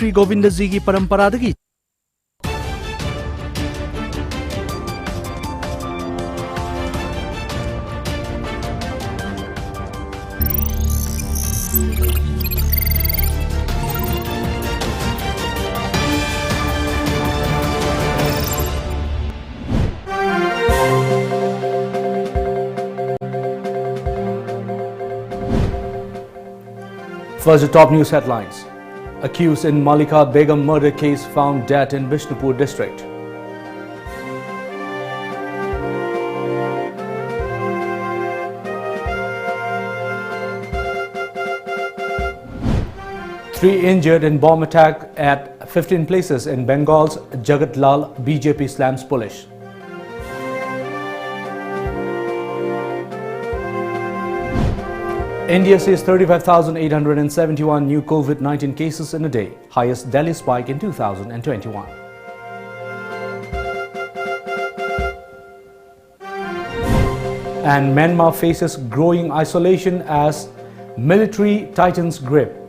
श्री गोविंद जी की परंपरा दगी First, the top news headlines. Accused in Malika Begum murder case found dead in Bishnupur district. Three injured in bomb attack at 15 places in Bengal's Jagatlal BJP slams police. India sees 35,871 new COVID-19 cases in a day, highest Delhi spike in 2021. And Myanmar faces growing isolation as military tightens grip.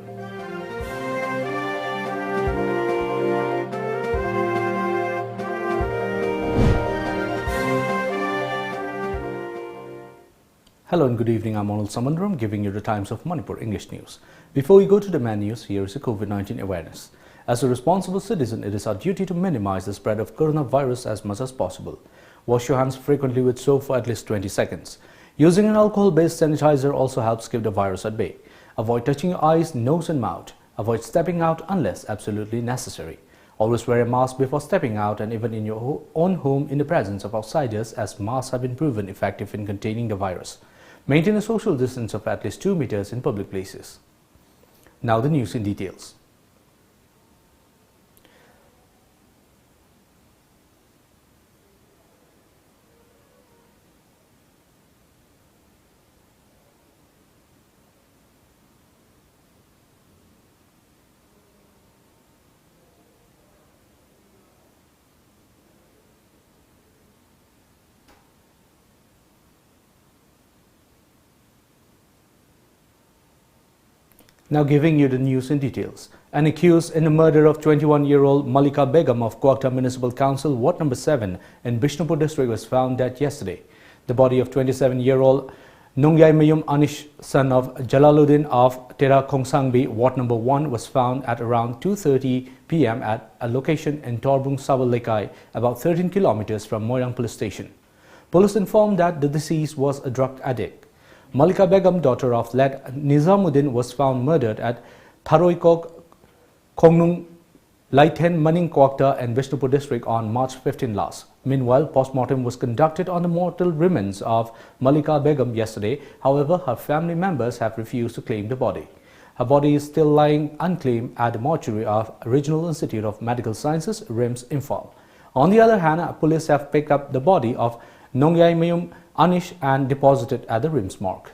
Hello and good evening, I'm ONEL Samandram giving you the Times of Manipur English News. Before we go to the main news, here is a COVID-19 awareness. As a responsible citizen, it is our duty to minimize the spread of coronavirus as much as possible. Wash your hands frequently with soap for at least 20 seconds. Using an alcohol-based sanitizer also helps keep the virus at bay. Avoid touching your eyes, nose and mouth. Avoid stepping out unless absolutely necessary. Always wear a mask before stepping out and even in your own home in the presence of outsiders, as masks have been proven effective in containing the virus. Maintain a social distance of at least 2 meters in public places. Now the news in details. Now giving you the news in details. An accused in the murder of 21-year-old Malika Begum of Kuakta Municipal Council, Ward No. 7 in Bishnupur district was found dead yesterday. The body of 27-year-old Nongyai Mayum Anish, son of Jalaluddin of Tera Khongsangbi, Ward No. 1, was found at around 2:30 p.m. at a location in Torbung Sabal Lekai, about 13 kilometers from Moirang police station. Police informed that the deceased was a drug addict. Malika Begum, daughter of late Nizamuddin, was found murdered at Tharoikok Khongnung Laithen Maning Kuakta and Bishnupur district on March 15 last. Meanwhile, postmortem was conducted on the mortal remains of Malika Begum yesterday. However, her family members have refused to claim the body. Her body is still lying unclaimed at the mortuary of Regional Institute of Medical Sciences, RIMS, Imphal. On the other hand, police have picked up the body of Nongyai Mayum Anish and deposited at the RIMS morgue.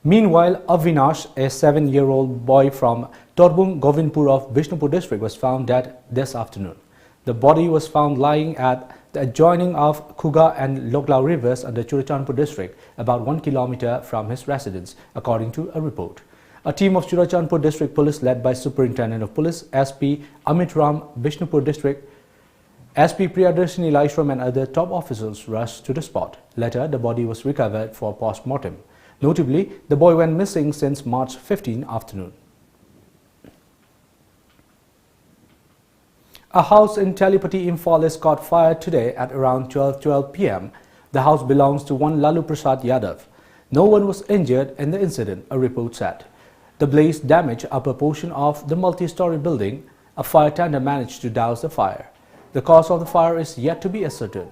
Meanwhile, Avinash, a 7-year-old boy from Torbung Govindpur of Bishnupur district, was found dead this afternoon. The body was found lying at the adjoining of Khuga and Loklau rivers under Churachandpur district, about 1 kilometer from his residence, according to a report. A team of Churachandpur district police led by Superintendent of Police SP Amit Ram, Bishnupur district SP Priyadarshini Laishram and other top officials rushed to the spot. Later, the body was recovered for post-mortem. Notably, the boy went missing since March 15 afternoon. A house in Telepati, Imphal is caught fire today at around 12:12 p.m. The house belongs to one Lalu Prasad Yadav. No one was injured in the incident, a report said. The blaze damaged upper portion of the multi-story building. A fire tender managed to douse the fire. The cause of the fire is yet to be ascertained.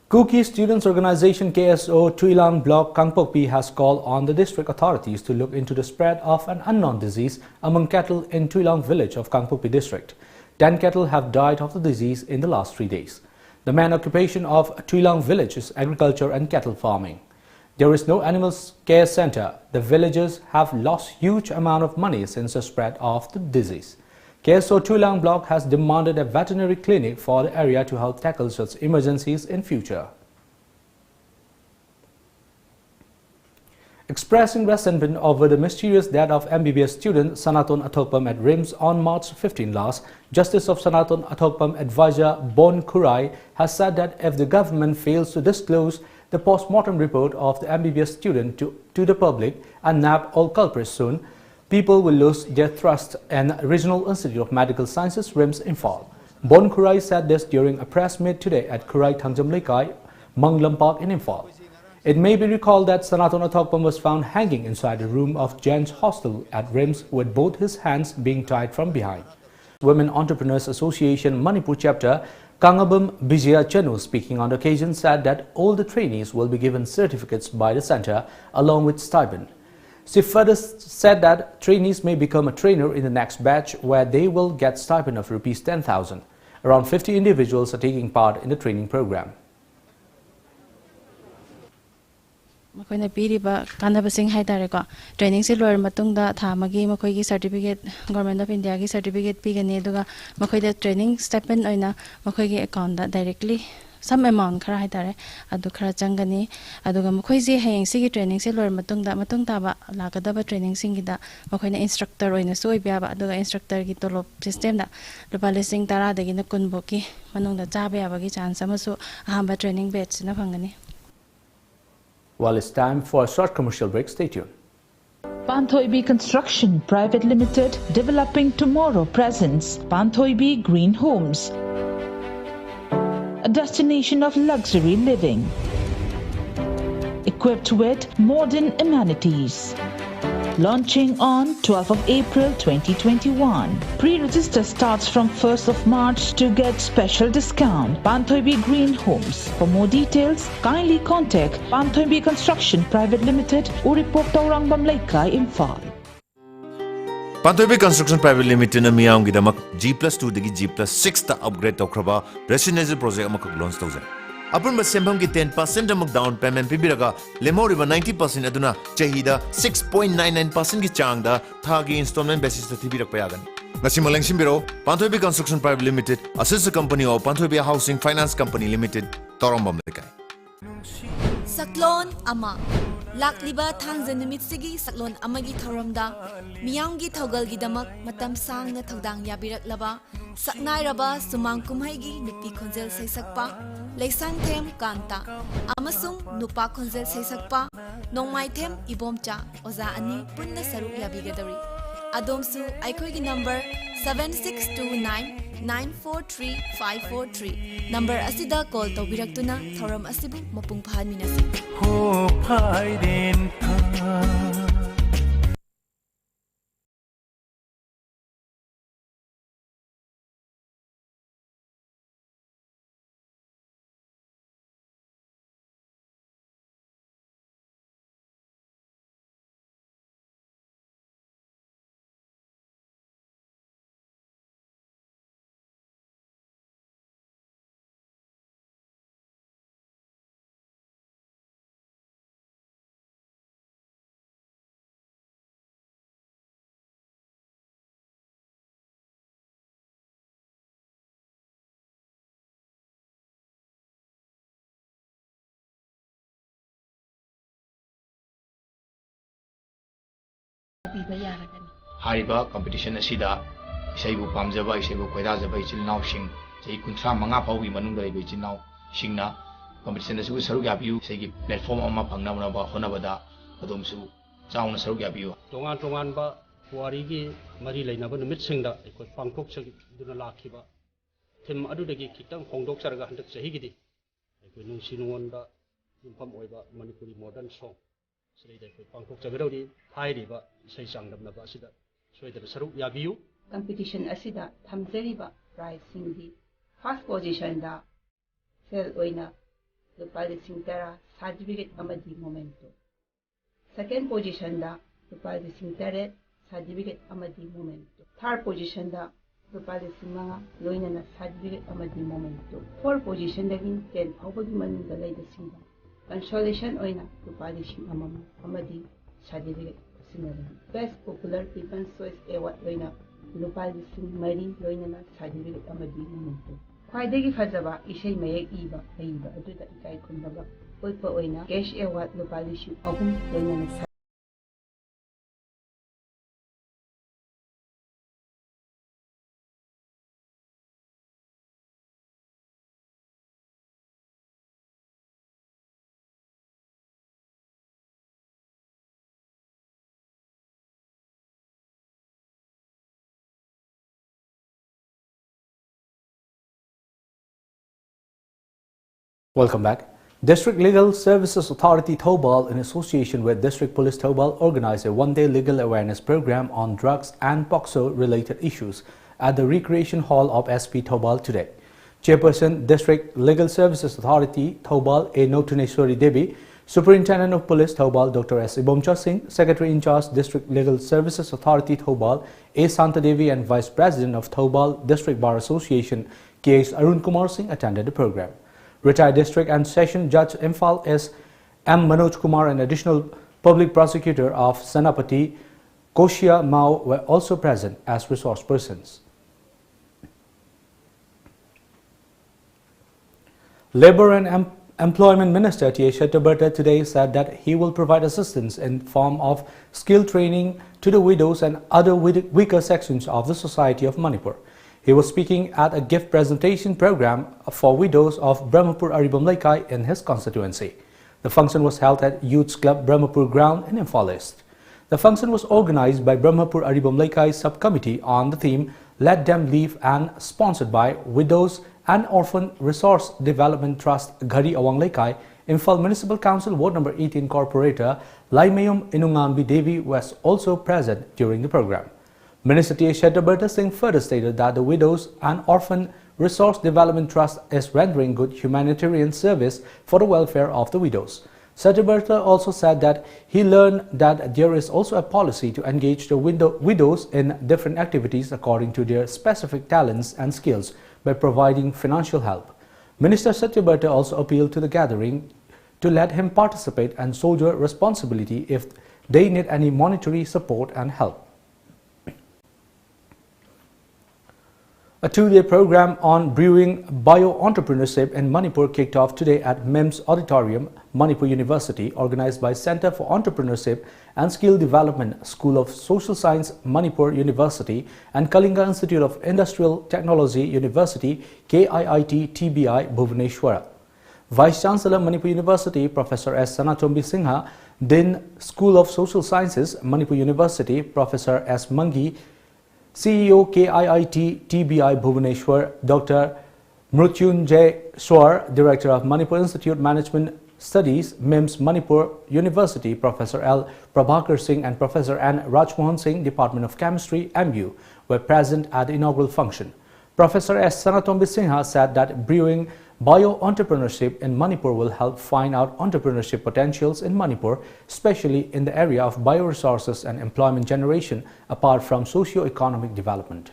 Kuki Students Organization KSO Tuilang Block Kangpokpi has called on the district authorities to look into the spread of an unknown disease among cattle in Tuilang village of Kangpokpi district. 10 cattle have died of the disease in the last 3 days. The main occupation of Tuilang village is agriculture and cattle farming. There is no animal care center. The villagers have lost huge amount of money since the spread of the disease. KSO Tuilang Block has demanded a veterinary clinic for the area to help tackle such emergencies in future. Expressing resentment over the mysterious death of MBBS student Sanaton Athokpam at RIMS on March 15 last, Justice of Sanaton Athokpam advisor Bon Kurai has said that if the government fails to disclose the post-mortem report of the MBBS student to the public and nab all culprits soon, people will lose their trust in Regional Institute of Medical Sciences RIMS Imphal. Bon Kurai said this during a press meet today at Kurai Thangjam Lekai, Manglam Park in Imphal. It may be recalled that Sanaton Athokpam was found hanging inside the room of Jen's hostel at RIMS with both his hands being tied from behind. Women Entrepreneurs Association Manipur chapter Kangabam Bijaya Chanu, speaking on the occasion, said that all the trainees will be given certificates by the center along with stipend. She further said that trainees may become a trainer in the next batch where they will get stipend of Rs 10,000. Around 50 individuals are taking part in the training program. Makoina piriba kanabasing haitareko training se loir matungda thamagi makoigi certificate government of India gi certificate pigani aduga makoida training stipend oina makoigi account da directly some amount khara haitare adu khara changani aduga makoiji hayeng sigi training se loir matungda matungta ba lagadaba training singida makoina instructor oina soibya ba aduga instructor gi tolop system da lupa lising tara dagi na kunboki manungda chabe abagi chance amasu ahamba training batch na phangani. Well, it's time for a short commercial break. Stay tuned. Panthoibi Construction Private Limited, developing tomorrow presents Panthoibi Green Homes, a destination of luxury living, equipped with modern amenities. Launching on 12th of April 2021. Pre-register starts from 1st of March to get special discount. Panthoibi Green Homes. For more details, kindly contact Panthoibi Construction Private Limited, Uripok Taurang Bamlaikai, Imphal. Panthoibi Construction Private Limited na miyang gidamak G+2 dagi G+6 ta upgrade tawkraba residential project amak launch tawzay. Upon Sembam ki 10% amag down payment pibiraga lemoriba 90% aduna chahida 6.99% ki changda thagi installment basis ta thibirak payagan. Nasimalang simbiro Panthoibi Construction Private Limited, a sister company of Panthoibi Housing Finance Company Limited, Torambam Lekai. Saklon ama lakliba thangza numit sigi saklon amagi thoramda miyamgi thogalgi damak matam sangna thogdang yabiraklaba saknairaba sumang kumhaigi nupi khonjel saisakpa leisang them kanta amasung nupa khonjel saisakpa nongmai them ibomcha oza ani punna saru yabigadari adomsu aikhoigi number 7629943543 number asida call tawbiraktuna thoram asibu mapung phanminasi ho phaiden Hariba competition asida isaibu pamjaba isaibu khoidajaba ichilnaw sing sei kunthra manga phawgi manungda ibu ichilnaw singna competition asu saruk yabiu seigi platform amma phangna ba honabada adomsu chauna saruk yabiu tongan ba warigi mari leinaba numit singda ikoi pangthok duna lakhiba thim adudagi kitang hongdok sarga handak sahigidi ikoi nungsi nungonda yumpham oiba Manipuri modern song Srida ikoi pangthok chagadawdi hairiba isai changdamnaba asida soidaba saruk yabiu competition asida thamjariba prize singdi first position da sel oina lupa lising tara certificate amadi momento second position da lupa lising tara certificate amadi momento third position da lupa lising manga loina na certificate amadi momento fourth position da gin 10 awagi manung da laida singda consolation oina lupa lising amadi certificate Best Popular People's Choice Award loina lupa lising mari loina na certificate amadi momento Khwaidagi fajaba isai mayek iba aduda ikai khundaba oipa oina cash award lupa lising ahum loina na Welcome back. District Legal Services Authority Thoubal, in association with District Police Thoubal, organized a one-day legal awareness program on drugs and POCSO-related issues at the Recreation Hall of SP Thoubal today. Chairperson, District Legal Services Authority Thoubal A. Notuneshwari Devi, Superintendent of Police Thoubal Dr. S. Ibomcha Singh, Secretary in Charge District Legal Services Authority Thoubal A. Santa Devi, and Vice President of Thoubal District Bar Association K.S. Arun Kumar Singh attended the program. Retired District and Session Judge Imphal S. M. Manoj Kumar and Additional Public Prosecutor of Senapati Koshia Mao were also present as resource persons. Labour and Employment Minister T. A. Chaturvedi today said that he will provide assistance in form of skill training to the widows and other weaker sections of the society of Manipur. He was speaking at a gift presentation program for widows of Brahmapur Aribam Laikai in his constituency. The function was held at Youth's Club Brahmapur Ground in Imphal East. The function was organized by Brahmapur Aribam Laikai subcommittee on the theme Let Them Live and sponsored by Widows and Orphan Resource Development Trust Ghari Awang Laikai. Imphal Municipal Council Ward Number 18 Corporator Laimayum Inungambi Devi was also present during the program. Minister T. A. Chaturvedi Singh further stated that the Widows and Orphan Resource Development Trust is rendering good humanitarian service for the welfare of the widows. Chaturvedi also said that he learned that there is also a policy to engage the widows in different activities according to their specific talents and skills by providing financial help. Minister Chaturvedi also appealed to the gathering to let him participate and shoulder responsibility if they need any monetary support and help. A two-day program on brewing bio-entrepreneurship in Manipur kicked off today at MIMS Auditorium, Manipur University, organized by Center for Entrepreneurship and Skill Development, School of Social Science, Manipur University, and Kalinga Institute of Industrial Technology University, KIIT TBI, Bhubaneswara. Vice Chancellor, Manipur University, Professor S. Sanatombi Singha, Dean, School of Social Sciences, Manipur University, Professor S. Mangi, CEO KIIT TBI Bhubaneswar, Dr. Mrutyunjay Swar, Director of Manipur Institute Management Studies, MIMS Manipur University, Professor L. Prabhakar Singh and Professor N. Rajmohan Singh, Department of Chemistry, MU, were present at the inaugural function. Professor S. Sanatombi Singha said that brewing bio-entrepreneurship in Manipur will help find out entrepreneurship potentials in Manipur, especially in the area of bioresources and employment generation, apart from socio-economic development.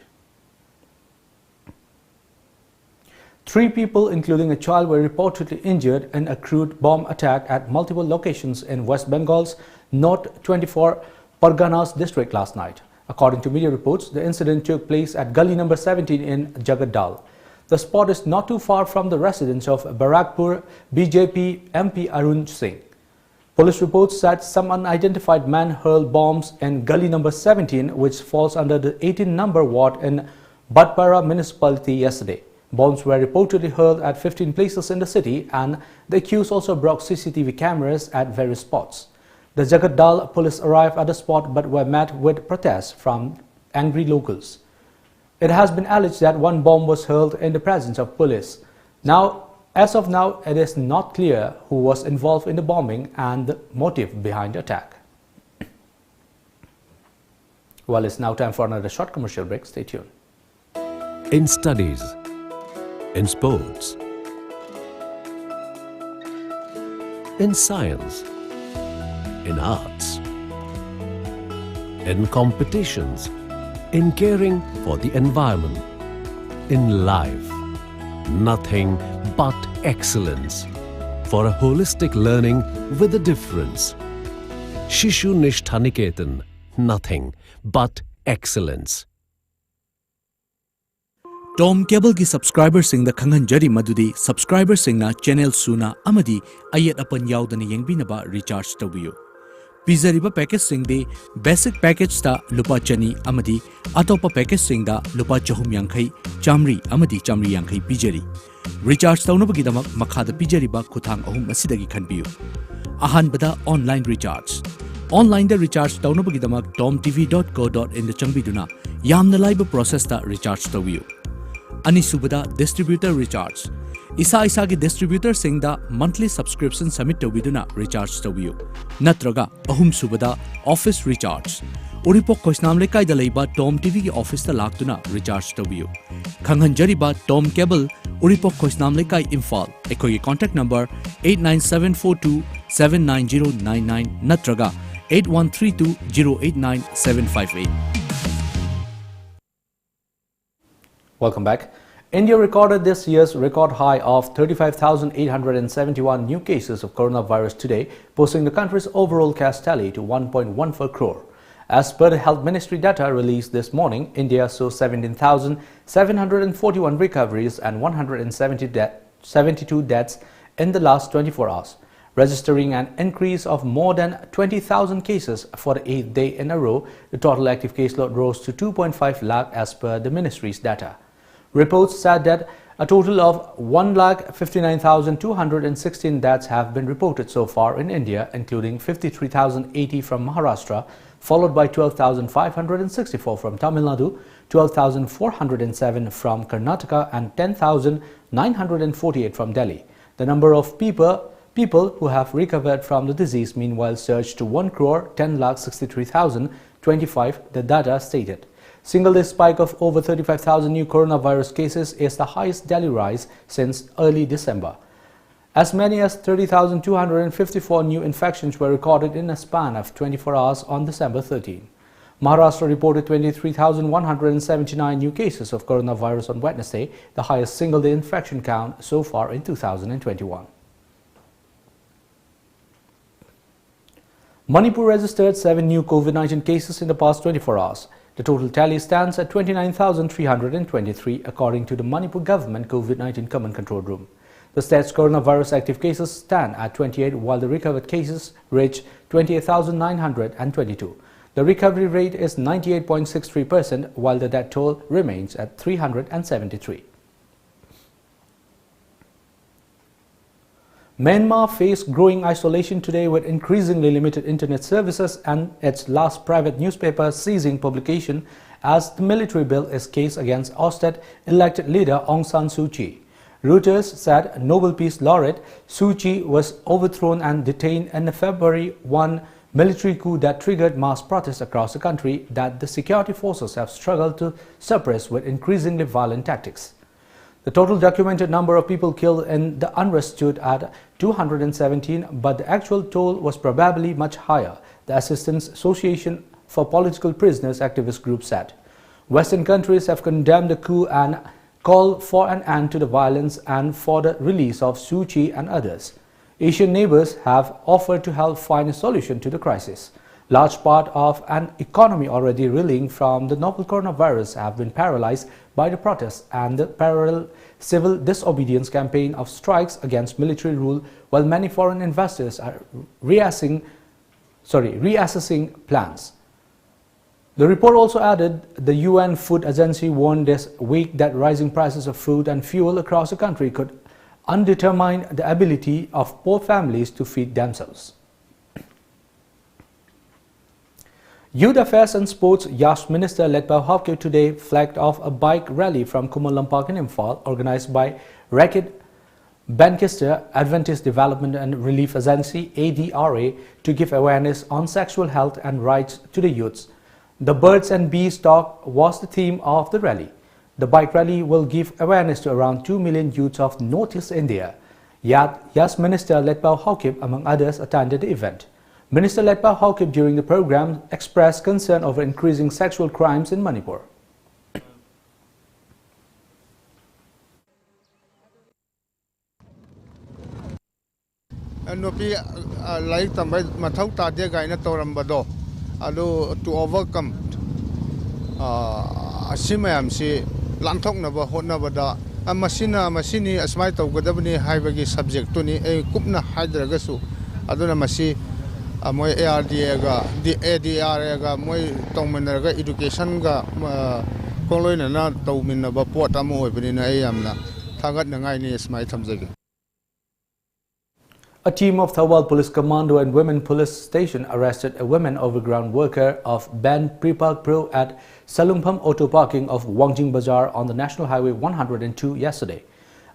3 people, including a child, were reportedly injured in a crude bomb attack at multiple locations in West Bengal's North 24 Parganas district last night. According to media reports, the incident took place at Gully number 17 in Jagaddal. The spot is not too far from the residence of Barakpur BJP MP Arun Singh. Police reports said some unidentified man hurled bombs in Gully number 17, which falls under the 18-number ward in Bhatpara municipality yesterday. Bombs were reportedly hurled at 15 places in the city, and the accused also broke CCTV cameras at various spots. The Jagaddal police arrived at the spot but were met with protests from angry locals. It has been alleged that one bomb was hurled in the presence of police. As of now, it is not clear who was involved in the bombing and the motive behind the attack. Well, it's now time for another short commercial break. Stay tuned. In studies, in sports, in science, in arts, in competitions, in caring for the environment, in life, nothing but excellence for a holistic learning with a difference. Shishu Nishthaniketan, nothing but excellence. Tom Cable ki subscriber sing the Khangan Jari Madudi subscriber sing na channel Suna Amadi Ayat Apan Yaudani Yangbinaba recharge Tawiyo. Pizariba package sing de basic package ta Lupa Chani Amadi Atopa package sing da Lupa Chahum Yankai Chamri Amadi Chamri Yankai Pijari. Recharge Taunabagidamak Makada Pijariba Kutang Ahum Asidagi Kanbiyo. Ahan Bada online recharge. Online da recharge Taunabagidamak TOMTV.co.in the Changbiduna Yamna Laiba process ta recharge Tawiyo. Anisubada distributor recharge. isa isagi distributor singda monthly subscription submit tawiduna recharge tawiyu natraga ahum subada office recharge Uripok Koisnam Lekai da leiba TOMTV ki office ta laktuna recharge tawiyu khanghanjari ba Tom Cable Uripok Koisnam Lekai Imphal ekoi contact number 8974279099 natraga 8132089758. Welcome back. India recorded this year's record high of 35,871 new cases of coronavirus today, posting the country's overall case tally to 1.14 crore. As per the Health Ministry data released this morning, India saw 17,741 recoveries and 172 deaths in the last 24 hours, registering an increase of more than 20,000 cases for the 8th day in a row. The total active caseload rose to 2.5 lakh as per the ministry's data. Reports said that a total of 1,59,216 deaths have been reported so far in India, including 53,080 from Maharashtra, followed by 12,564 from Tamil Nadu, 12,407 from Karnataka and 10,948 from Delhi. The number of people who have recovered from the disease meanwhile surged to 1,10,63,025, the data stated. Single-day spike of over 35,000 new coronavirus cases is the highest daily rise since early December. As many as 30,254 new infections were recorded in a span of 24 hours on December 13. Maharashtra reported 23,179 new cases of coronavirus on Wednesday, the highest single-day infection count so far in 2021. Manipur registered 7 new COVID-19 cases in the past 24 hours. The total tally stands at 29,323 according to the Manipur government COVID-19 Command Control Room. The state's coronavirus active cases stand at 28 while the recovered cases reach 28,922. The recovery rate is 98.63% while the death toll remains at 373. Myanmar faced growing isolation today with increasingly limited internet services and its last private newspaper ceasing publication as the military built its case against ousted elected leader Aung San Suu Kyi. Reuters said Nobel Peace Laureate Suu Kyi was overthrown and detained in a February 1 military coup that triggered mass protests across the country that the security forces have struggled to suppress with increasingly violent tactics. The total documented number of people killed in the unrest stood at 217, but the actual toll was probably much higher, the Assistance Association for Political Prisoners activist group said. Western countries have condemned the coup and called for an end to the violence and for the release of Suu Kyi and others. Asian neighbors have offered to help find a solution to the crisis. Large part of an economy already reeling from the novel coronavirus have been paralyzed by the protests and the parallel civil disobedience campaign of strikes against military rule, while many foreign investors are reassessing plans. The report also added the UN Food Agency warned this week that rising prices of food and fuel across the country could undermine the ability of poor families to feed themselves. Youth Affairs and Sports Yash Minister Letpao Hopke today flagged off a bike rally from Kumalam Park in Imphal organized by Rakit Bankister Adventist Development and Relief Agency ADRA to give awareness on sexual health and rights to the youths. The birds and bees talk was the theme of the rally. The bike rally will give awareness to around 2 million youths of Northeast India. Yash Minister Letpao Hopke among others attended the event. Minister Letpao Hopke during the program expressed concern over increasing sexual crimes in Manipur. To overcome Simayamsi Lantok Nava Honavada and Masini Asmaito Godabani Highway subject to a Kupna Hydragasu Aduna Masi Moy ARDA the ADR Moy Tomanera education ga Colonna Tomina Portamo in Ayamna Tagat Nangai is my Tamzagi. A team of Thawal Police Commando and Women Police Station arrested a women overground worker of Ban Prepark Pro at Salumpham Auto Parking of Wangjing Bazaar on the National Highway 102 yesterday.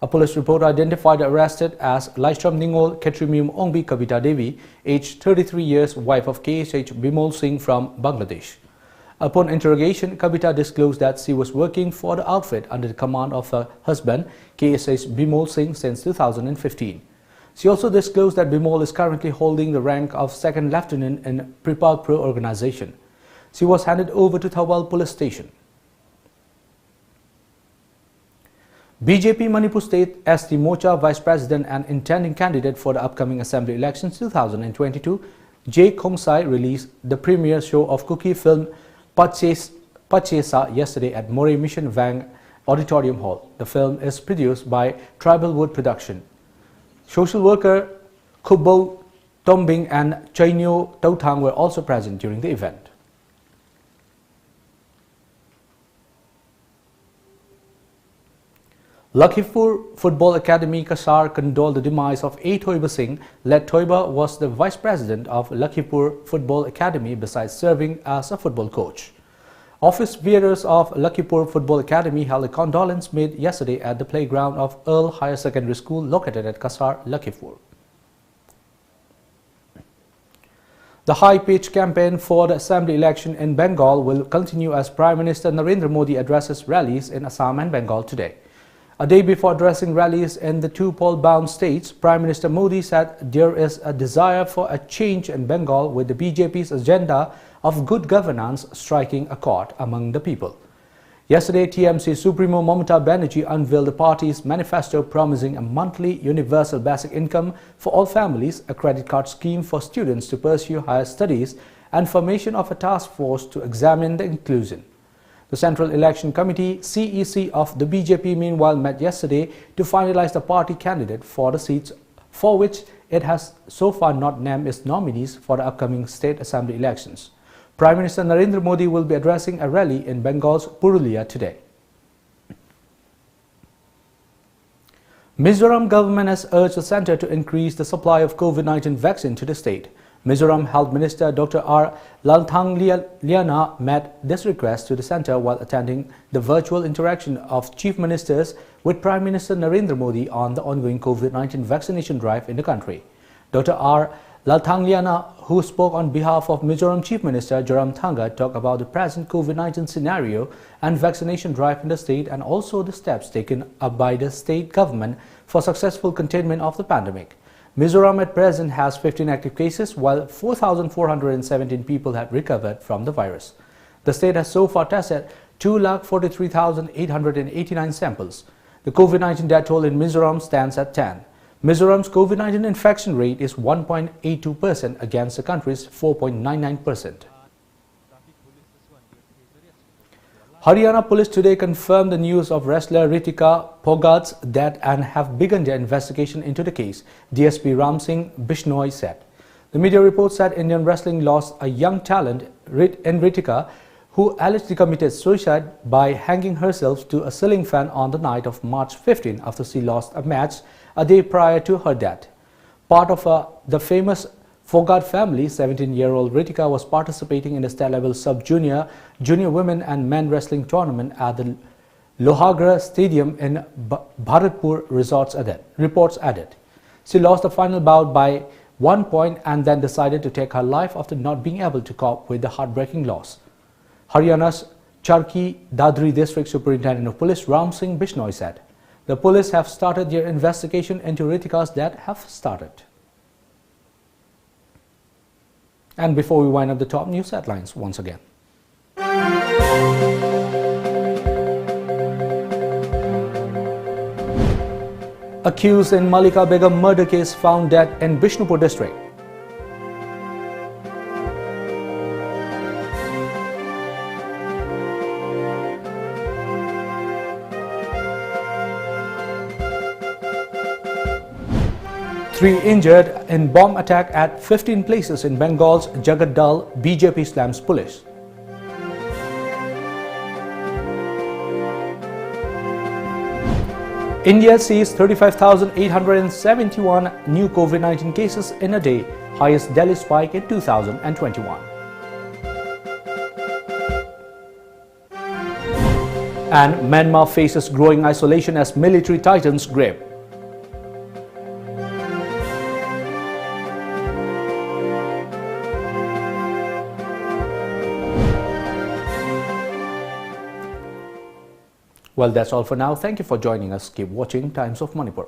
A police report identified the arrested as Laishram Ningol Ketrimim Ongbi Kavita Devi, aged 33 years, wife of KSH Bimol Singh from Bangladesh. Upon interrogation, Kavita disclosed that she was working for the outfit under the command of her husband, KSH Bimol Singh, since 2015. She also disclosed that Bimol is currently holding the rank of second lieutenant in Pripal Pro organization. She was handed over to Thawal police station. BJP Manipur State ST Mocha Vice President and intending candidate for the upcoming Assembly Elections 2022, J. Khongsai released the premiere show of Kuki film Pachesa yesterday at More Mission Vang Auditorium Hall. The film is produced by Tribal Wood Production. Social worker Kubo Tombing and Chainyo Tautang were also present during the event. Lakhipur Football Academy Kasar condoled the demise of A. Thoiba Singh. Led Thoiba was the vice president of Lakhipur Football Academy besides serving as a football coach. Office bearers of Lakhipur Football Academy held a condolence meet yesterday at the playground of Earl Higher Secondary School located at Kasar, Lakhipur. The high-pitched campaign for the assembly election in Bengal will continue as Prime Minister Narendra Modi addresses rallies in Assam and Bengal today. A day before addressing rallies in the two poll-bound states, Prime Minister Modi said there is a desire for a change in Bengal with the BJP's agenda of good governance striking a chord among the people. Yesterday, TMC Supremo Mamata Banerjee unveiled the party's manifesto promising a monthly universal basic income for all families, a credit card scheme for students to pursue higher studies, and formation of a task force to examine the inclusion. The Central Election Committee CEC of the BJP meanwhile met yesterday to finalize the party candidate for the seats for which it has so far not named its nominees for the upcoming state assembly elections. Prime Minister Narendra Modi will be addressing a rally in Bengal's Purulia today. Mizoram government has urged the centre to increase the supply of COVID-19 vaccine to the state. Mizoram Health Minister Dr. R. Lalthangliana met this request to the centre while attending the virtual interaction of Chief Ministers with Prime Minister Narendra Modi on the ongoing COVID-19 vaccination drive in the country. Dr. R. Lalthangliana, who spoke on behalf of Mizoram Chief Minister Joram Thanga, talked about the present COVID-19 scenario and vaccination drive in the state and also the steps taken up by the state government for successful containment of the pandemic. Mizoram at present has 15 active cases, while 4,417 people have recovered from the virus. The state has so far tested 2,43,889 samples. The COVID-19 death toll in Mizoram stands at 10. Mizoram's COVID-19 infection rate is 1.82% against the country's 4.99%. Haryana police today confirmed the news of wrestler Ritika Phogat's death and have begun their investigation into the case, DSP Ram Singh Bishnoi said. The media report said Indian wrestling lost a young talent in Ritika, who allegedly committed suicide by hanging herself to a ceiling fan on the night of March 15 after she lost a match a day prior to her death. Part of the famous Phogat family, 17-year-old Ritika was participating in the state-level sub-junior, junior women and men wrestling tournament at the Lohagra Stadium in Bharatpur, reports added. She lost the final bout by 1 point and then decided to take her life after not being able to cope with the heartbreaking loss. Haryana's Charki Dadri District Superintendent of Police Ram Singh Bishnoi said, the police have started their investigation into Ritika's death And before we wind up the top news headlines once again. Accused in Malika Begum murder case found dead in Bishnupur district. Three injured in bomb attack at 15 places in Bengal's Jagaddal, BJP slams police. India sees 35,871 new COVID-19 cases in a day, highest Delhi spike in 2021. And Myanmar faces growing isolation as military titans grip. Well, that's all for now. Thank you for joining us. Keep watching Times of Manipur.